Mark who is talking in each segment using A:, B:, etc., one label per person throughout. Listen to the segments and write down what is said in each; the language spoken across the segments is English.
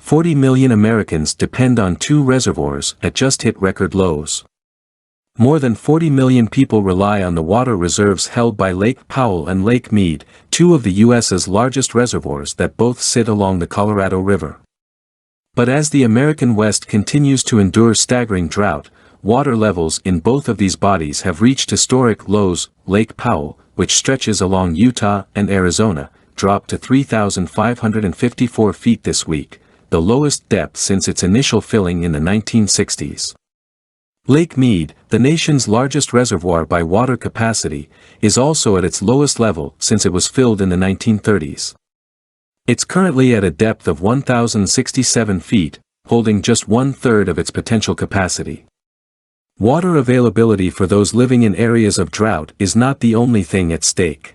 A: 40 million Americans depend on two reservoirs that just hit record lows. More than 40 million people rely on the water reserves held by Lake Powell and Lake Mead, two of the U.S.'s largest reservoirs that both sit along the Colorado River. But as the American West continues to endure staggering drought, water levels in both of these bodies have reached historic lows. Lake Powell, which stretches along Utah and Arizona, dropped to 3,554 feet this week, the lowest depth since its initial filling in the 1960s. Lake Mead, the nation's largest reservoir by water capacity, is also at its lowest level since it was filled in the 1930s. It's currently at a depth of 1,067 feet, holding just 1/3 of its potential capacity. Water availability for those living in areas of drought is not the only thing at stake.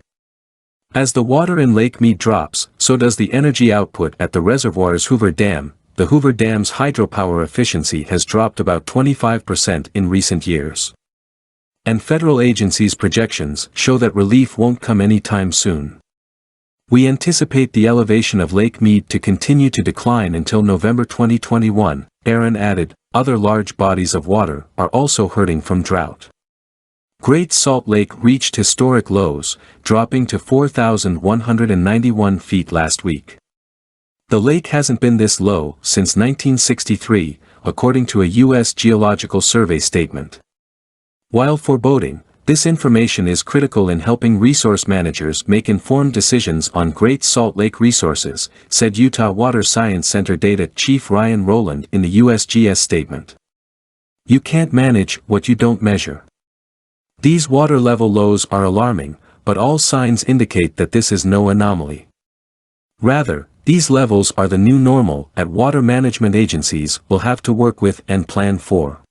A: As the water in Lake Mead drops, so does the energy output at the reservoir's Hoover Dam. The Hoover Dam's hydropower efficiency has dropped about 25% in recent years. And federal agencies' projections show that relief won't come anytime soon. We anticipate the elevation of Lake Mead to continue to decline until November 2021, Aaron added. Other large bodies of water are also hurting from drought. Great Salt Lake reached historic lows, dropping to 4,191 feet last week. The lake hasn't been this low since 1963, according to a US Geological Survey statement. While foreboding, this information is critical in helping resource managers make informed decisions on Great Salt Lake resources, said Utah Water Science Center Data Chief Ryan Rowland in the USGS statement. You can't manage what you don't measure. These water level lows are alarming, but all signs indicate that this is no anomaly. Rather, these levels are the new normal that water management agencies will have to work with and plan for.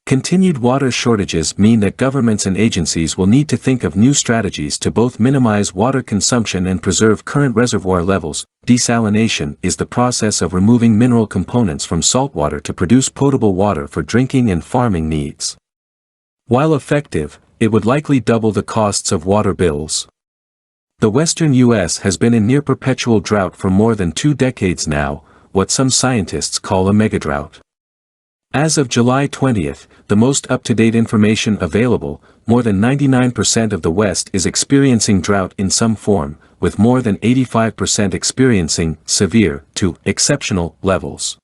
A: Continued water shortages mean that governments and agencies will need to think of new strategies to both minimize water consumption and preserve current reservoir levels. Desalination is the process of removing mineral components from saltwater to produce potable water for drinking and farming needs. While effective, it would likely double the costs of water bills. The western U.S. has been in near-perpetual drought for more than 2 decades now, what some scientists call a megadrought. As of July 20th, the most up-to-date information available, more than 99% of the West is experiencing drought in some form, with more than 85% experiencing severe to exceptional levels.